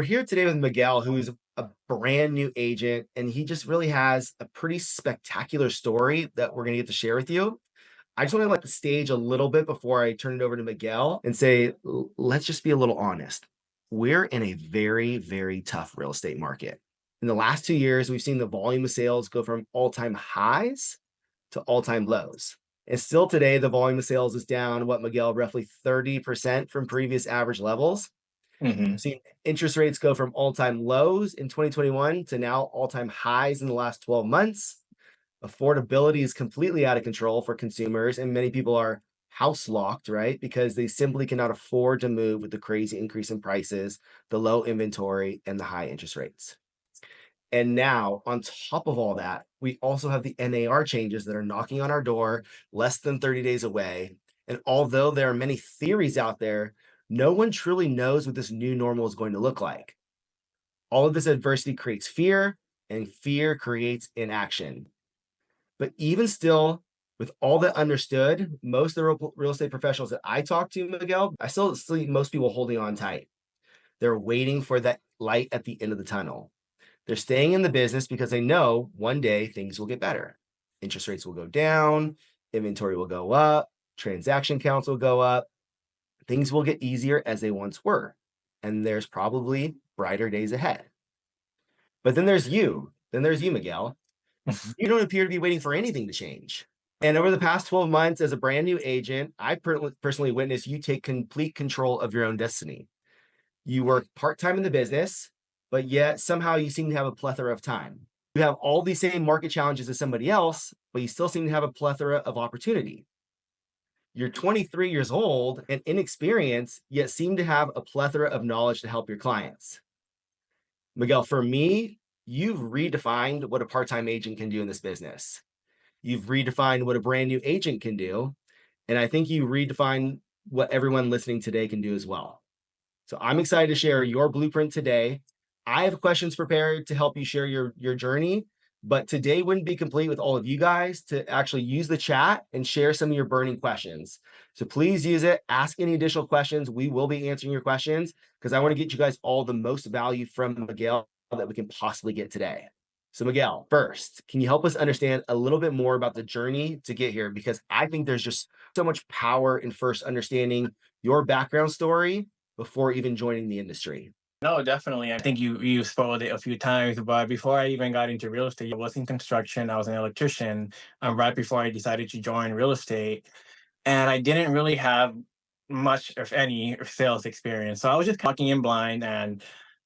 We're here today with Miguel, who's a brand new agent, and he just really has a pretty spectacular story that we're going to get to share with you. I just want to let the stage a little bit before I turn it over to Miguel and say, let's just be a little honest. We're in a very, very tough real estate market. In the last 2 years, we've seen the volume of sales go from all-time highs to all-time lows. And still today, the volume of sales is down, what, Miguel, roughly 30% from previous average levels. hmm We've seen interest rates go from all-time lows in 2021 to now all-time highs in the last 12 months. Affordability is completely out of control for consumers, and many people are house locked, right? Because they simply cannot afford to move with the crazy increase in prices, the low inventory, and the high interest rates. And now, on top of all that, we also have the NAR changes that are knocking on our door less than 30 days away. And although there are many theories out there, no one truly knows what this new normal is going to look like. All of this adversity creates fear, and fear creates inaction. But even still, with all that understood, most of the real estate professionals that I talk to, Miguel, I still see most people holding on tight. They're waiting for that light at the end of the tunnel. They're staying in the business because they know one day things will get better. Interest rates will go down, inventory will go up, transaction counts will go up, things will get easier as they once were. And there's probably brighter days ahead. But then there's you. Then there's you, Miguel. You don't appear to be waiting for anything to change. And over the past 12 months as a brand new agent, I personally witnessed you take complete control of your own destiny. You work part-time in the business, but yet somehow you seem to have a plethora of time. You have all these same market challenges as somebody else, but you still seem to have a plethora of opportunity. You're 23 years old and inexperienced, yet seem to have a plethora of knowledge to help your clients. Miguel, for me, you've redefined what a part-time agent can do in this business. You've redefined what a brand new agent can do. And I think you redefined what everyone listening today can do as well. So I'm excited to share your blueprint today. I have questions prepared to help you share your journey, but today wouldn't be complete with all of you guys to actually use the chat and share some of your burning questions. So please use it. Ask any additional questions. We will be answering your questions because I want to get you guys all the most value from Miguel that we can possibly get today. So Miguel, first, can you help us understand a little bit more about the journey to get here? Because I think there's just so much power in first understanding your background story before even joining the industry. No, definitely. I think you spoiled it a few times, but before I even got into real estate, I was in construction. I was an electrician. Right before I decided to join real estate, and I didn't really have much, if any, sales experience. So I was just walking in blind. And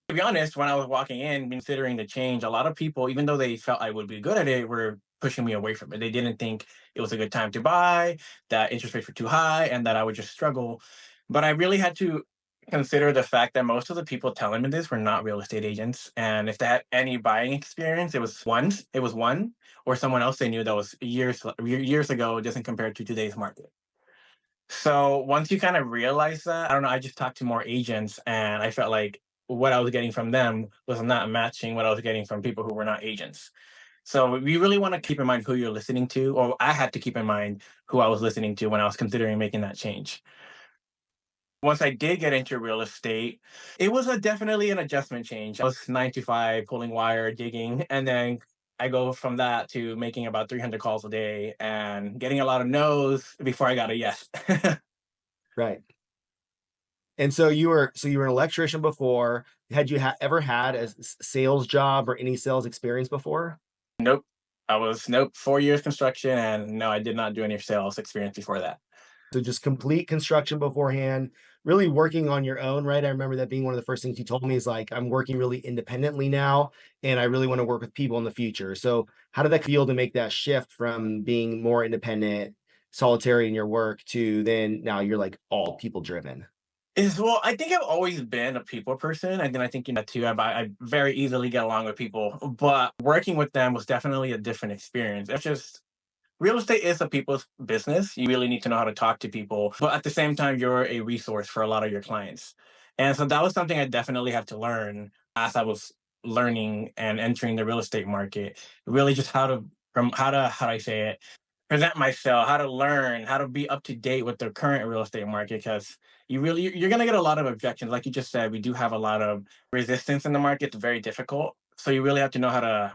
to be honest, when I was walking in, considering the change, a lot of people, even though they felt I would be good at it, were pushing me away from it. They didn't think it was a good time to buy, that interest rates were too high, and that I would just struggle. But I really had to consider the fact that most of the people telling me this were not real estate agents. And if they had any buying experience, it was one or someone else they knew that was years ago, just in compared to today's market. So once you kind of realize that, I don't know, I just talked to more agents and I felt like what I was getting from them was not matching what I was getting from people who were not agents. So we really want to keep in mind who you're listening to, or I had to keep in mind who I was listening to when I was considering making that change. Once I did get into real estate, it was definitely an adjustment change. I was 9 to 5, pulling wire, digging, and then I go from that to making about 300 calls a day and getting a lot of no's before I got a yes. Right. And so you were an electrician before. Had you ever had a sales job or any sales experience before? Nope. Nope, 4 years construction, and no, I did not do any sales experience before that. So just complete construction beforehand, really working on your own, right? I remember that being one of the first things you told me is like, I'm working really independently now, and I really want to work with people in the future. So how did that feel to make that shift from being more independent, solitary in your work to then now you're like all people driven? Well, I think I've always been a people person, and then I think too. I very easily get along with people, but working with them was definitely a different experience. It's just real estate is a people's business. You really need to know how to talk to people, but at the same time, you're a resource for a lot of your clients. And so that was something I definitely had to learn as I was learning and entering the real estate market. Really, just how to, how do I say it, present myself, how to learn, how to be up to date with the current real estate market. Because you're gonna get a lot of objections. Like you just said, we do have a lot of resistance in the market. It's very difficult. So you really have to know how to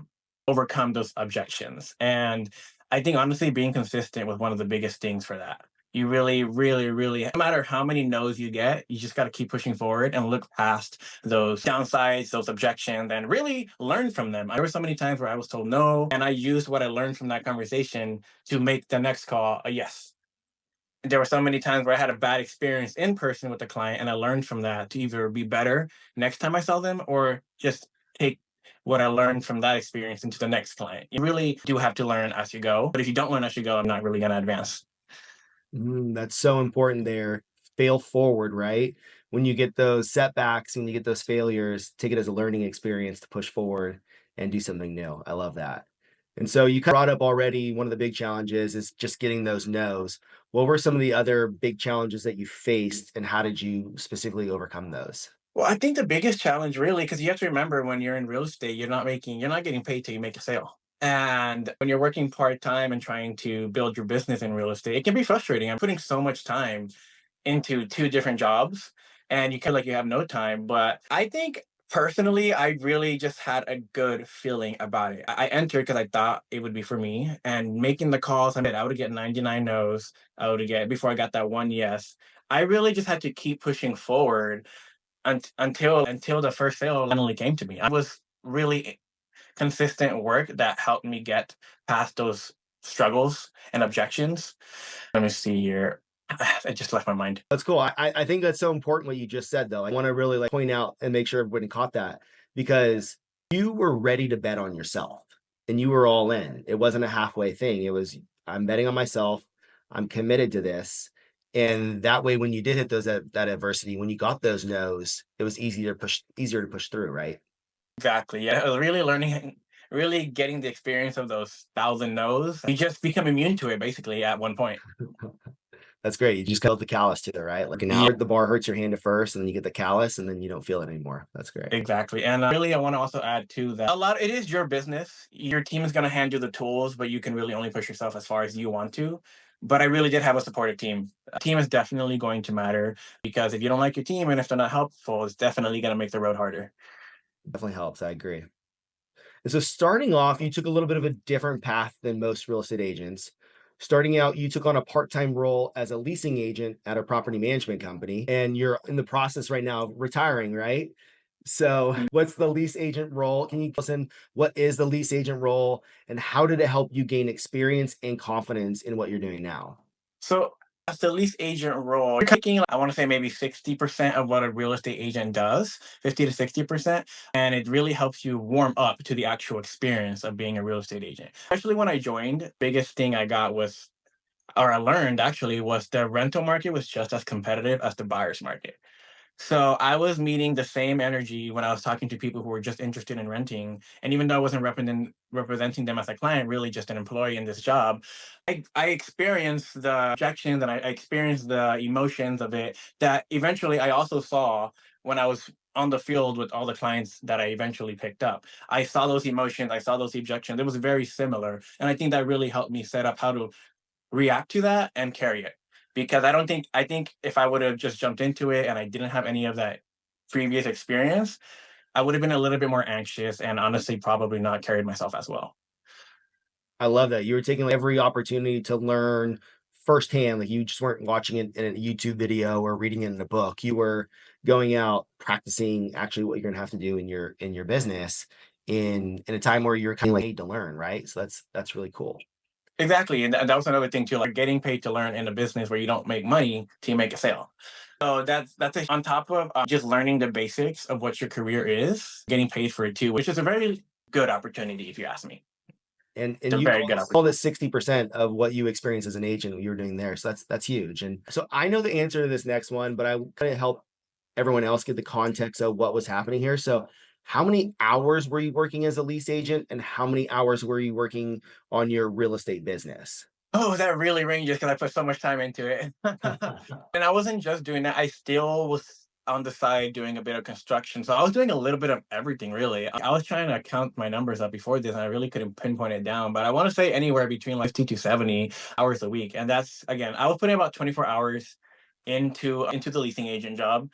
overcome those objections. And I think honestly being consistent was one of the biggest things for that. You really, really, really, no matter how many no's you get, you just got to keep pushing forward and look past those downsides, those objections, and really learn from them. There were so many times where I was told no, and I used what I learned from that conversation to make the next call a yes. There were so many times where I had a bad experience in person with the client, and I learned from that to either be better next time I saw them or just take what I learned from that experience into the next client. You really do have to learn as you go. But if you don't learn as you go, I'm not really going to advance. That's so important there. Fail forward, right? When you get those setbacks and you get those failures, take it as a learning experience to push forward and do something new. I love that. And so you brought up already one of the big challenges is just getting those no's. What were some of the other big challenges that you faced and how did you specifically overcome those? Well, I think the biggest challenge really, because you have to remember when you're in real estate, you're not getting paid till you make a sale. And when you're working part time and trying to build your business in real estate, it can be frustrating. I'm putting so much time into two different jobs and you feel like you have no time. But I think personally, I really just had a good feeling about it. I entered because I thought it would be for me and making the calls. I would get 99 no's. I would get before I got that one yes. I really just had to keep pushing forward until the first sale finally came to me. I was really consistent work that helped me get past those struggles and objections. Let me see here. I just left my mind. That's cool. I think that's so important what you just said though. I want to really like point out and make sure everybody caught that because you were ready to bet on yourself and you were all in. It wasn't a halfway thing. It was I'm betting on myself. I'm committed to this. And that way when you did hit those that adversity, when you got those no's, it was easier to push through, right? Exactly. Yeah. I was really learning, really getting the experience of those thousand no's. You just become immune to it basically at one point. That's great. You just got the callus to it, right? Like an Yeah, hour, the bar hurts your hand at first, and then you get the callus, and then you don't feel it anymore. That's great. exactly. And really, I want to also add to that it is your business. Your team is going to hand you the tools, but you can really only push yourself as far as you want to. But I really did have a supportive team. A team is definitely going to matter because if you don't like your team and if they're not helpful, it's definitely going to make the road harder. Definitely helps. I agree. And so starting off, you took a little bit of a different path than most real estate agents. Starting out, you took on a part-time role as a leasing agent at a property management company, and you're in the process right now of retiring, right? So, what's the lease agent role? Can you tell us in what is the lease agent role, and how did it help you gain experience and confidence in what you're doing now? So as the lease agent role, you're taking, I want to say maybe 60% of what a real estate agent does, 50 to 60%. And it really helps you warm up to the actual experience of being a real estate agent. Especially when I joined, biggest thing I got was, or I learned actually, was the rental market was just as competitive as the buyer's market. So I was meeting the same energy when I was talking to people who were just interested in renting. And even though I wasn't representing them as a client, really just an employee in this job, I experienced the objections and I experienced the emotions of it that eventually I also saw when I was on the field with all the clients that I eventually picked up. I saw those emotions, I saw those objections. It was very similar. And I think that really helped me set up how to react to that and carry it. Because I think if I would have just jumped into it and I didn't have any of that previous experience, I would have been a little bit more anxious and honestly probably not carried myself as well. I love that. You were taking like, every opportunity to learn firsthand. Like you just weren't watching it in a YouTube video or reading it in a book. You were going out practicing actually what you're gonna have to do in your business in a time where you're kind of like paid to learn, right? So that's really cool. Exactly. And that was another thing too, like getting paid to learn in a business where you don't make money till you make a sale. So on top of just learning the basics of what your career is, getting paid for it too, which is a very good opportunity if you ask me. It's And a you very good call opportunity. this 60% of what you experience as an agent you were doing there. So that's huge. And so I know the answer to this next one, but I kind of help everyone else get the context of what was happening here. So how many hours were you working as a lease agent and how many hours were you working on your real estate business? Oh, that really ranges because I put so much time into it. And I wasn't just doing that. I still was. on the side doing a bit of construction. So I was doing a little bit of everything really. I was trying to count my numbers up before this and I really couldn't pinpoint it down, but I want to say anywhere between like 50 to 70 hours a week. And that's again, I was putting about 24 hours into the leasing agent job,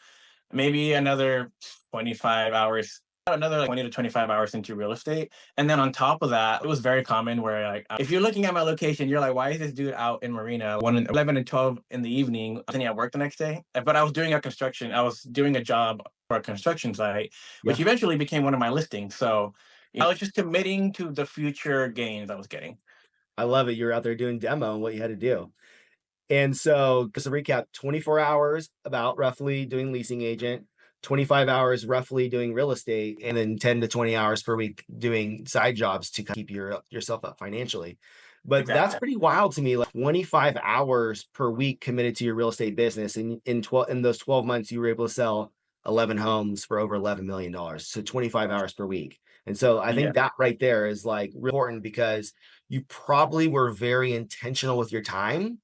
maybe another 25 hours, another like 20 to 25 hours into real estate. And then on top of that, it was very common where like if you're looking at my location, you're like, why is this dude out in Marina 11 and 12 in the evening? I think I work the next day. But I was doing a job for a construction site, Yeah, which eventually became one of my listings. So I was just committing to the future gains I was getting. I love it. You're out there doing demo and what you had to do. And so, just to recap, 24 hours about roughly doing leasing agent, 25 hours roughly doing real estate, and then 10 to 20 hours per week doing side jobs to keep yourself up financially. But that's Exactly. pretty wild to me. Like 25 hours per week committed to your real estate business. And in those 12 months, you were able to sell 11 homes for over $11 million. So 25 hours per week. And so I Yeah. think that right there is like real important because you probably were very intentional with your time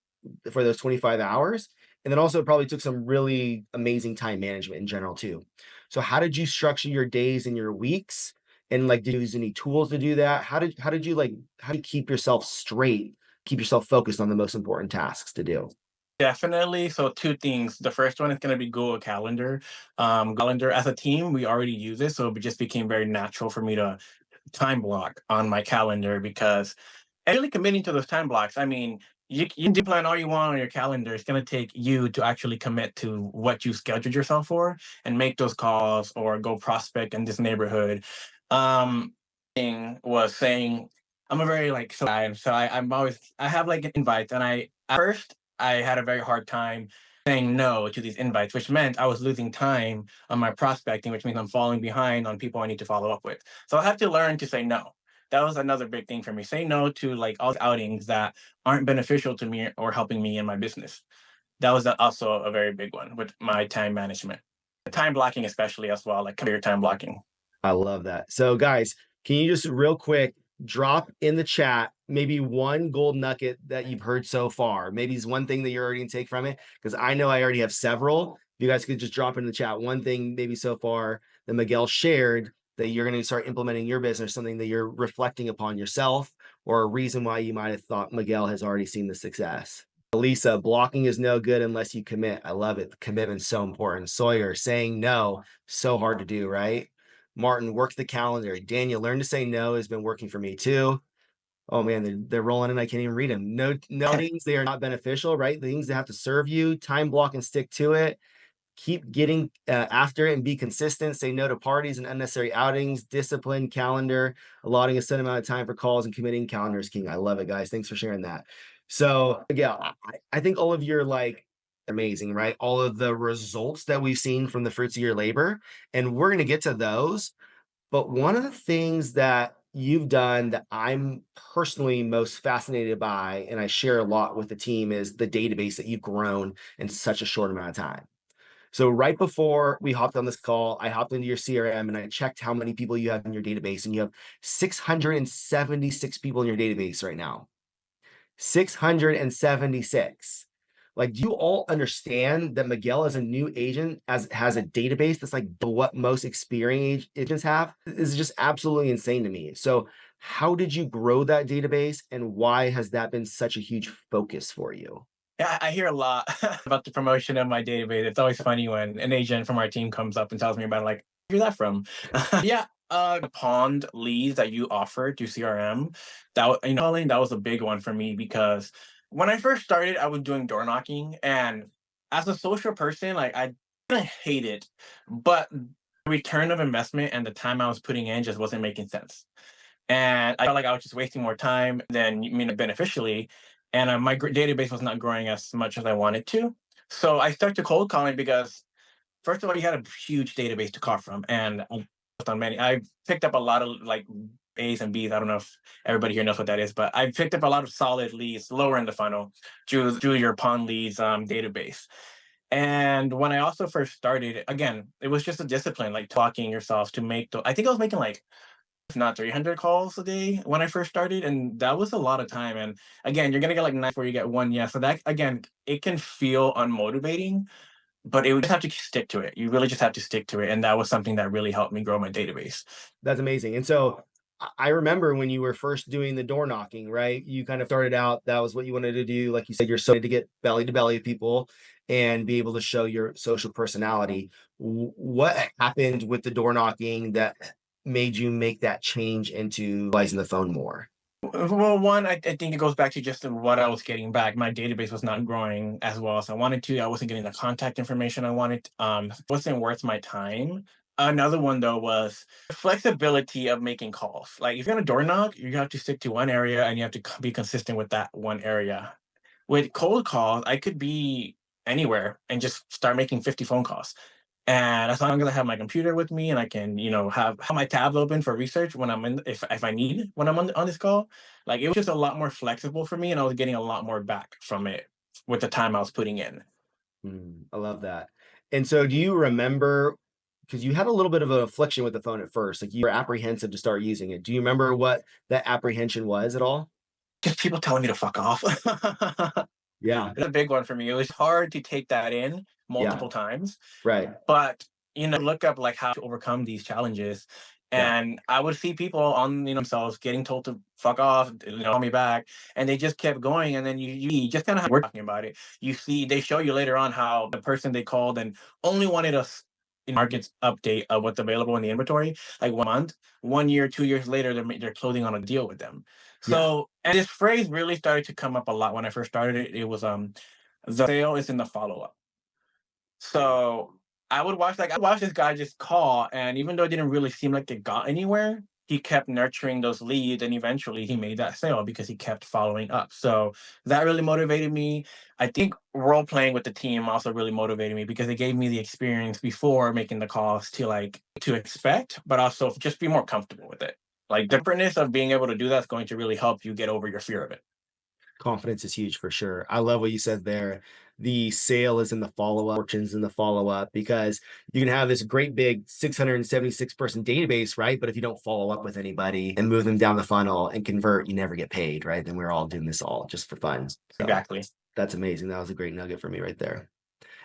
for those 25 hours. And then also it probably took some really amazing time management in general too. So how did you structure your days and your weeks? And like, did you use any tools to do that? How do you keep yourself straight, keep yourself focused on the most important tasks to do? Definitely. So two things. The first one is going to be Google Calendar. Calendar as a team, we already use it, so it just became very natural for me to time block on my calendar because really committing to those time blocks. I mean, you can do plan all you want on your calendar. It's going to take you to actually commit to what you scheduled yourself for and make those calls or go prospect in this neighborhood. Thing was saying I'm a very like so guy, so I'm always I have like invites, and I at first I had a very hard time saying no to these invites, which meant I was losing time on my prospecting, which means I'm falling behind on people I need to follow up with. So I have to learn to say no. That was another big thing for me. Say no to like all the outings that aren't beneficial to me or helping me in my business. That was also a very big one with my time management. Time blocking, especially as well, like career time blocking. I love that. So, guys, can you just real quick drop in the chat maybe one gold nugget that you've heard so far? Maybe it's one thing that you're already going to take from it, because I know I already have several. If you guys could just drop in the chat one thing, maybe so far that Miguel shared that you're going to start implementing your business, something that you're reflecting upon yourself, or a reason why you might have thought Miguel has already seen the success. Lisa, blocking is no good unless you commit. I love it. Commitment's so important. Sawyer, saying no, so hard to do, right? Martin, work the calendar. Daniel, learn to say no has been working for me too. Oh man, they're rolling in. I can't even read them. No things they are not beneficial, right? The things that have to serve you, time block and stick to it. Keep getting after it and be consistent. Say no to parties and unnecessary outings. Discipline calendar. Allotting a set amount of time for calls and committing. Calendar is king. I love it, guys. Thanks for sharing that. So yeah, I think all of your like amazing, right? All of the results that we've seen from the fruits of your labor, and we're gonna get to those. But one of the things that you've done that I'm personally most fascinated by, and I share a lot with the team, is the database that you've grown in such a short amount of time. So right before we hopped on this call, I hopped into your CRM and I checked how many people you have in your database, and you have 676 people in your database right now. 676. Like, do you all understand that Miguel as a new agent has a database that's like what most experienced agents have? This is just absolutely insane to me. So how did you grow that database and why has that been such a huge focus for you? Yeah, I hear a lot about the promotion of my database. It's always funny when an agent from our team comes up and tells me about it, like, where's that from? Yeah, the pond leads that you offer to CRM, calling, that was a big one for me because when I first started, I was doing door knocking, and as a social person, like I didn't hate it, but the return of investment and the time I was putting in just wasn't making sense. And I felt like I was just wasting more time than beneficially, and my database was not growing as much as I wanted to. So I started cold calling because first of all, you had a huge database to call from, and on many. I picked up a lot of like A's and B's. I don't know if everybody here knows what that is, but I picked up a lot of solid leads lower in the funnel through your Pond Leads database. And when I also first started, again, it was just a discipline, like talking yourself to make the. I think I was making like if not 300 calls a day when I first started, and that was a lot of time. And again, you're gonna get like nine before you get one yes. So that again, it can feel unmotivating, but it would just have to stick to it. You really just have to stick to it. And that was something that really helped me grow my database. That's amazing. And so I remember when you were first doing the door knocking, right? You kind of started out, that was what you wanted to do. Like you said, you're so to get belly to belly people and be able to show your social personality. What happened with the door knocking that made you make that change into utilizing the phone more? Well, one, I think it goes back to just what I was getting back. My database was not growing as well as I wanted to. I wasn't getting the contact information I wanted. It wasn't worth my time. Another one though was the flexibility of making calls. Like if you're gonna door knock, you have to stick to one area and you have to be consistent with that one area. With cold calls, I could be anywhere and just start making 50 phone calls. And as long as I have my computer with me and I can, have my tabs open for research when I'm in, if I need when I'm on this call, like it was just a lot more flexible for me, and I was getting a lot more back from it with the time I was putting in. I love that. And so do you remember, because you had a little bit of an affliction with the phone at first, like you were apprehensive to start using it. Do you remember what that apprehension was at all? Just people telling me to fuck off. Yeah. It's a big one for me. It was hard to take that in Yeah. multiple times. Right. But, look up like how to overcome these challenges. Yeah. And I would see people on, themselves getting told to fuck off, call me back, and they just kept going. And then you just kind of we're talking about it. You see, they show you later on how the person they called and only wanted us in markets update of what's available in the inventory, like 1 month, 1 year, 2 years later, they're closing on a deal with them. Yeah. So, and this phrase really started to come up a lot when I first started it. It was the sale is in the follow up. So I watched this guy just call, and even though it didn't really seem like it got anywhere, he kept nurturing those leads, and eventually he made that sale because he kept following up. So that really motivated me. I think role playing with the team also really motivated me because it gave me the experience before making the calls to expect, but also just be more comfortable with it. Like the differentness of being able to do that is going to really help you get over your fear of it. Confidence is huge for sure. I love what you said there. The sale is in the follow-up, fortunes in the follow-up, because you can have this great big 676 person database, right? But if you don't follow up with anybody and move them down the funnel and convert, you never get paid, right? Then we're all doing this all just for fun. So Exactly. that's amazing. That was a great nugget for me right there.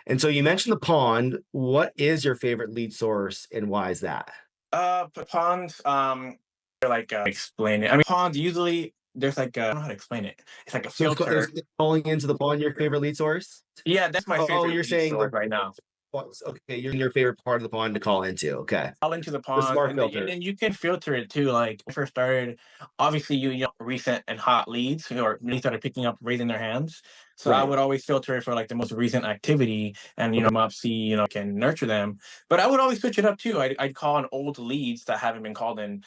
And so you mentioned the pond. What is your favorite lead source and why is that? Ponds, they're like explain it. I mean, ponds usually there's like I don't know how to explain it. It's like a So is filter. calling into the pond your favorite lead source? Yeah, that's my Oh, favorite you're lead saying source the right now. okay, you're in your favorite part of the pond to call into. Okay. All into the The pond, smart and filter. then you can filter it too. Like when I first started, obviously recent and hot leads who are really started picking up, raising their hands. So I Right. would always filter it for like the most recent activity, and Okay. up see can nurture them. But I would always switch it up too. I'd call on old leads that haven't been called in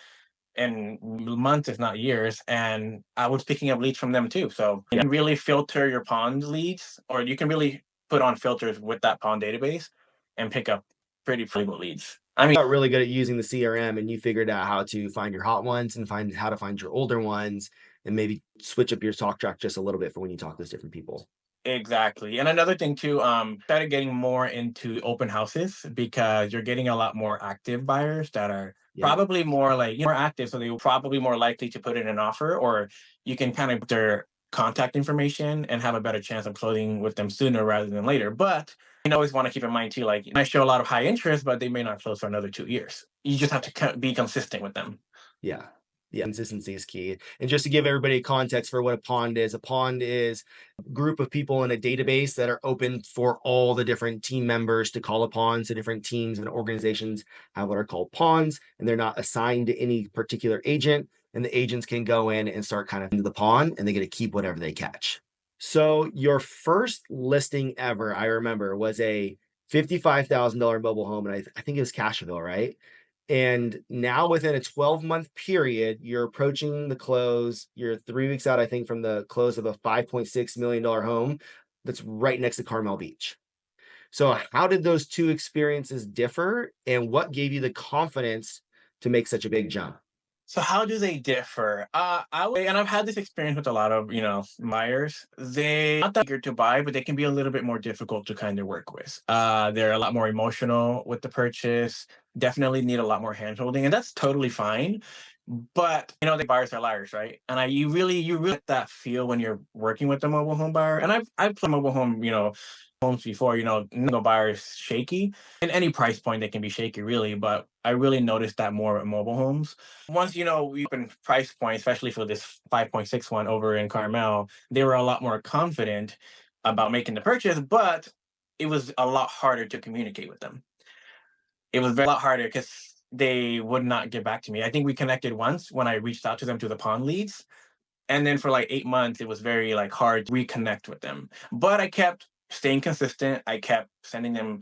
months, if not years, and I was picking up leads from them too. So you can really filter your pond leads, or you can really put on filters with that pond database and pick up pretty valuable leads. I mean, Got really good at using the CRM and you figured out how to find your hot ones and find how to find your older ones and maybe switch up your talk track just a little bit for when you talk to those different people. exactly. And another thing too, started getting more into open houses because you're getting a lot more active buyers that are Yeah. probably more like more active, so they will probably more likely to put in an offer, or you can kind of put their contact information and have a better chance of closing with them sooner rather than later. But you always want to keep in mind too, like I show a lot of high interest, but they may not close for another 2 years. You just have to be consistent with them. Yeah. Yeah. Consistency is key. And just to give everybody context for what a pond is a group of people in a database that are open for all the different team members to call upon. So different teams and organizations have what are called ponds, and they're not assigned to any particular agent. And the agents can go in and start kind of into the pond and they get to keep whatever they catch. So your first listing ever, I remember, was a $55,000 mobile home. And I think it was Cashville, right? And now within a 12-month period, you're approaching the close. You're 3 weeks out, I think, from the close of a $5.6 million home that's right next to Carmel Beach. So how did those two experiences differ? And what gave you the confidence to make such a big jump? So how do they differ? And I've had this experience with a lot of buyers. They not that eager to buy, but they can be a little bit more difficult to kind of work with. They're a lot more emotional with the purchase. Definitely need a lot more handholding, and that's totally fine. But the buyers are liars, right? And you really get that feel when you're working with the mobile home buyer. And I've played mobile home, homes before. No buyer is shaky. In any price point, they can be shaky, really. But I really noticed that more with mobile homes. Once we open price point, especially for this 5.6 one over in Carmel, they were a lot more confident about making the purchase, but it was a lot harder to communicate with them. It was a lot harder because they would not get back to me. I think we connected once when I reached out to them through the pawn leads. And then for like 8 months, it was very like hard to reconnect with them. But I kept staying consistent. I kept sending them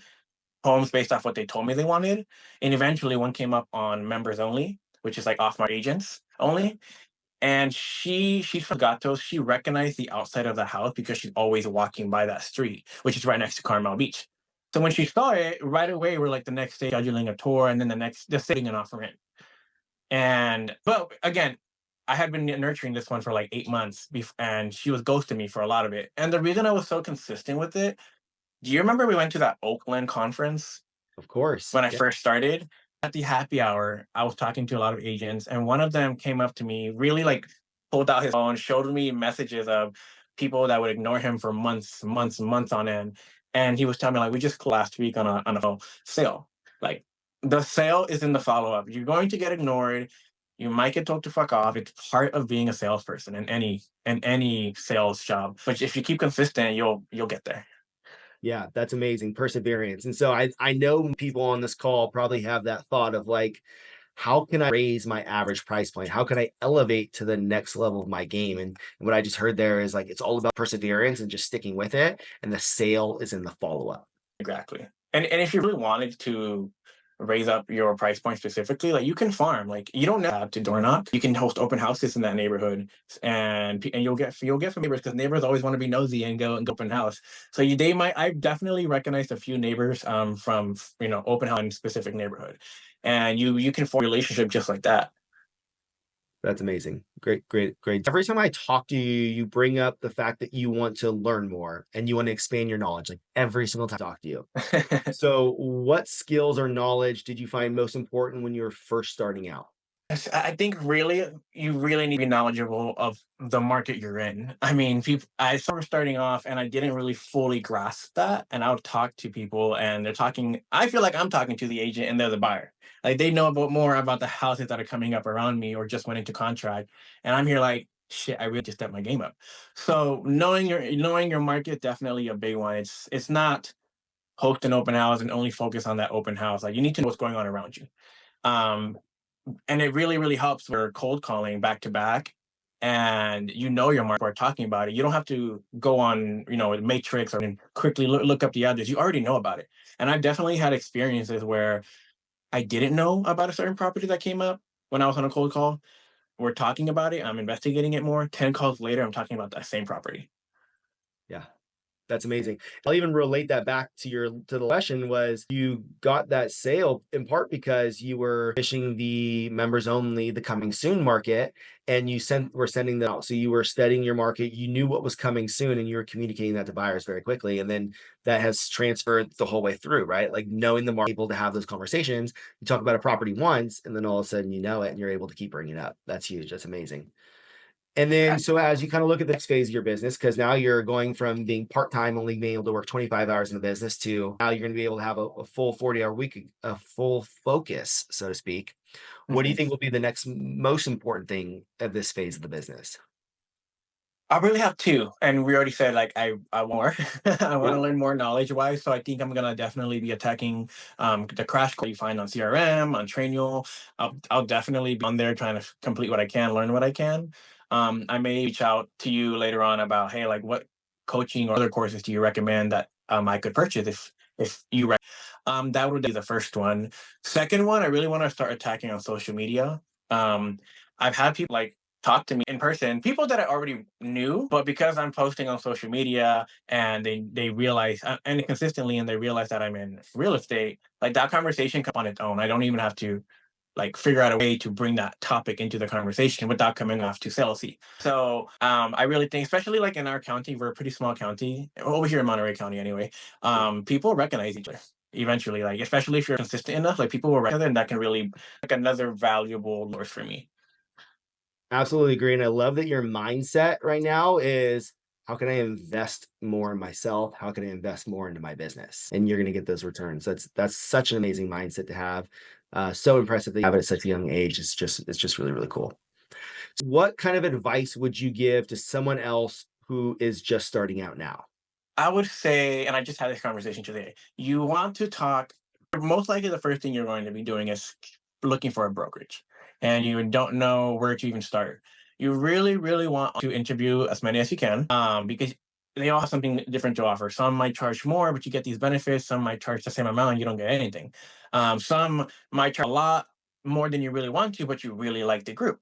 homes based off what they told me they wanted. And eventually one came up on members only, which is like off my agents only. And she's from Gatos. She recognized the outside of the house because she's always walking by that street, which is right next to Carmel Beach. So when she saw it, right away, we're like the next day scheduling a tour, and then the next just sitting an offer in. And but again, I had been nurturing this one for like 8 months, and she was ghosting me for a lot of it. And the reason I was so consistent with it, do you remember we went to that Oakland conference Of course. when I Yeah. first started? At the happy hour, I was talking to a lot of agents, and one of them came up to me, really like pulled out his phone, showed me messages of people that would ignore him for months, months, months on end. And he was telling me, like, we just closed last week on a sale. Like, the sale is in the follow up. You're going to get ignored. You might get told to fuck off. It's part of being a salesperson in any sales job. But if you keep consistent, you'll get there. Yeah, that's amazing. Perseverance. And so I know people on this call probably have that thought of like, how can I raise my average price point? How can I elevate to the next level of my game? And what I just heard there is like it's all about perseverance and just sticking with it. And the sale is in the follow-up. Exactly. And if you really wanted to raise up your price point specifically, like you can farm. Like you don't have to door knock. You can host open houses in that neighborhood, and you'll get from neighbors because neighbors always want to be nosy and go open house. So they might. I've definitely recognized a few neighbors from open house in specific neighborhood, and you can form a relationship just like that. That's amazing. Great, great, great. Every time I talk to you, you bring up the fact that you want to learn more and you want to expand your knowledge, like every single time I talk to you. So, what skills or knowledge did you find most important when you were first starting out? Yes, I think really you really need to be knowledgeable of the market you're in. I mean, I started starting off and I didn't really fully grasp that. And I would talk to people and they're talking. I feel like I'm talking to the agent and they're the buyer. Like they know more about the houses that are coming up around me or just went into contract. And I'm here like, shit, I really just stepped my game up. So knowing your market definitely a big one. It's not host an open house and only focus on that open house. Like you need to know what's going on around you. Um, and it really really helps where cold calling back to back and your market are talking about it. You don't have to go on matrix or quickly look up the others. You already know about it. And I've definitely had experiences where I didn't know about a certain property that came up when I was on a cold call. We're talking about it, I'm investigating it more. 10 calls later, I'm talking about that same property. Yeah. That's amazing. I'll even relate that back to the question was you got that sale in part because you were fishing the members only, the coming soon market, and were sending them out. So you were studying your market, you knew what was coming soon, and you were communicating that to buyers very quickly. And then that has transferred the whole way through, right? Like knowing the market, able to have those conversations. You talk about a property once, and then all of a sudden you know it and you're able to keep bringing it up. That's huge. That's amazing. And then, so as you kind of look at the next phase of your business, because now you're going from being part-time, only being able to work 25 hours in the business to now you're going to be able to have a full 40-hour week, a full focus, so to speak. What do you Mhm. think will be the next most important thing of this phase of the business? I really have two, and we already said like I want more. I want Yeah. to learn more knowledge wise, so I think I'm gonna definitely be attacking the crash course you find on CRM on Trainio. I'll definitely be on there trying to complete what I can, learn what I can. I may reach out to you later on about hey, like what coaching or other courses do you recommend that I could purchase if you that would be the first one. Second one, I really want to start attacking on social media. Um, I've had people like talk to me in person, people that I already knew, but because I'm posting on social media and they realize and consistently and they realize that I'm in real estate, like that conversation comes on its own. I don't even have to like figure out a way to bring that topic into the conversation without coming off too salesy. So I really think, especially like in our county, we're a pretty small county over here in Monterey County anyway. People recognize each other eventually, like especially if you're consistent enough, like people will recognize, and that can really like another valuable source for me. Absolutely agree. And I love that your mindset right now is how can I invest more in myself? How can I invest more into my business? And you're going to get those returns. That's such an amazing mindset to have. So impressive that you have it at such a young age. It's just really, really cool. So what kind of advice would you give to someone else who is just starting out now? I would say, and I just had this conversation today, you want to talk, most likely the first thing you're going to be doing is looking for a brokerage and you don't know where to even start. You really, really want to interview as many as you can, because they all have something different to offer. Some might charge more, but you get these benefits. Some might charge the same amount and you don't get anything. Some might charge a lot more than you really want to, but you really like the group.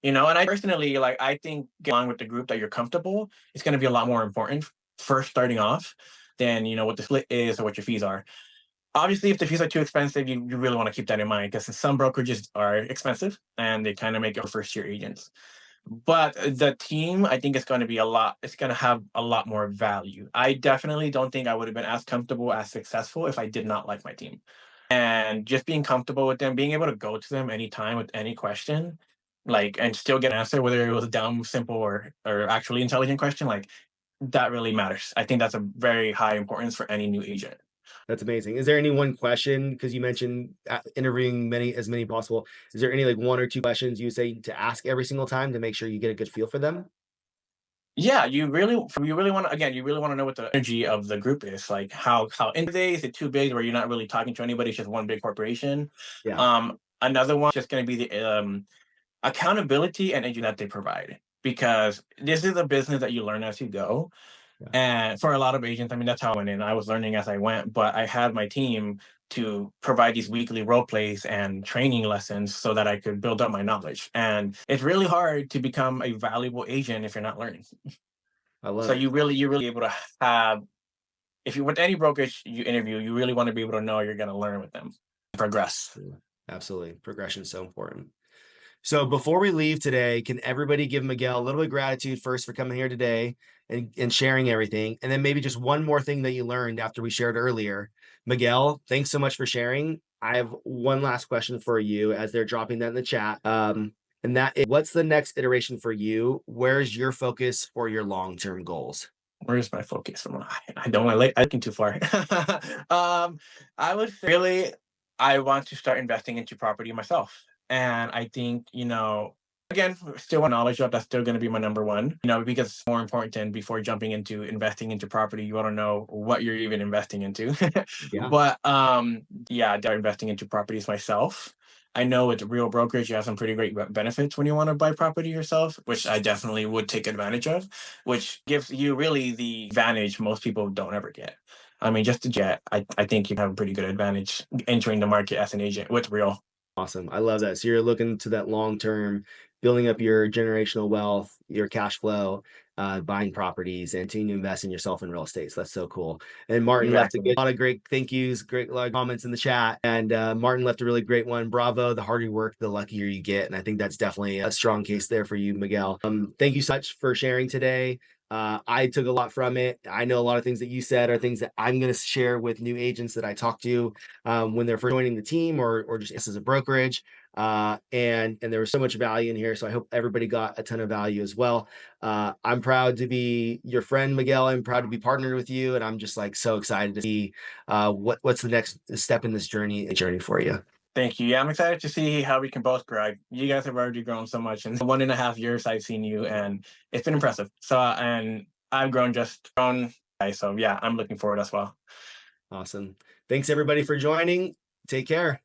And I personally like, I think get along with the group that you're comfortable is going to be a lot more important first starting off than what the split is or what your fees are. Obviously, if the fees are too expensive, you really want to keep that in mind because some brokerages are expensive and they kind of make it for first year agents. But the team, I think, is going to be a lot. It's going to have a lot more value. I definitely don't think I would have been as comfortable, as successful if I did not like my team. And just being comfortable with them, being able to go to them anytime with any question, like, and still get an answer, whether it was a dumb, simple, or actually intelligent question, like that really matters. I think that's a very high importance for any new agent. That's amazing. Is there any one question? Because you mentioned interviewing many possible. Is there any like one or two questions you say to ask every single time to make sure you get a good feel for them? Yeah, you really want to, again, you really want to know what the energy of the group is. Like how in they is it too big where you're not really talking to anybody, it's just one big corporation. Yeah. Another one just going to be the accountability and energy that they provide, because this is a business that you learn as you go. Yeah. And for a lot of agents, I mean, that's how I went in. I was learning as I went, but I had my team to provide these weekly role plays and training lessons so that I could build up my knowledge. And it's really hard to become a valuable agent if you're not learning. I love So it. you really able to have, if you with any brokerage you interview, you really want to be able to know you're going to learn with them, progress. Yeah. Absolutely. Progression is so important. So before we leave today, can everybody give Miguel a little bit of gratitude first for coming here today and sharing everything? And then maybe just one more thing that you learned after we shared earlier. Miguel, thanks so much for sharing. I have one last question for you as they're dropping that in the chat. And that is, what's the next iteration for you? Where's your focus for your long-term goals? Where's my focus? I don't want to like looking too far. I would say really, I want to start investing into property myself. And I think, again, still want knowledge of that's still going to be my number one, because it's more important than before jumping into investing into property. You want to know what you're even investing into. Yeah. But yeah, they're investing into properties myself. I know with real brokerage, you have some pretty great benefits when you want to buy property yourself, which I definitely would take advantage of, which gives you really the advantage most people don't ever get. I mean, just to jet, I think you have a pretty good advantage entering the market as an agent with real. Awesome. I love that. So you're looking to that long term, building up your generational wealth, your cash flow, buying properties, and continuing to invest in yourself in real estate. So that's so cool. And Martin left Exactly. a lot of great thank yous, great lot of comments in the chat. And Martin left a really great one. Bravo. The harder you work, the luckier you get. And I think that's definitely a strong case there for you, Miguel. Thank you so much for sharing today. I took a lot from it. I know a lot of things that you said are things that I'm going to share with new agents that I talk to when they're first joining the team or just as a brokerage. And there was so much value in here. So I hope everybody got a ton of value as well. I'm proud to be your friend, Miguel. I'm proud to be partnered with you. And I'm just like so excited to see what's the next step in this journey for you. Thank you. Yeah, I'm excited to see how we can both grow. You guys have already grown so much in the 1.5 years I've seen you, and it's been impressive. So, and I've grown. So, yeah, I'm looking forward as well. Awesome. Thanks everybody for joining. Take care.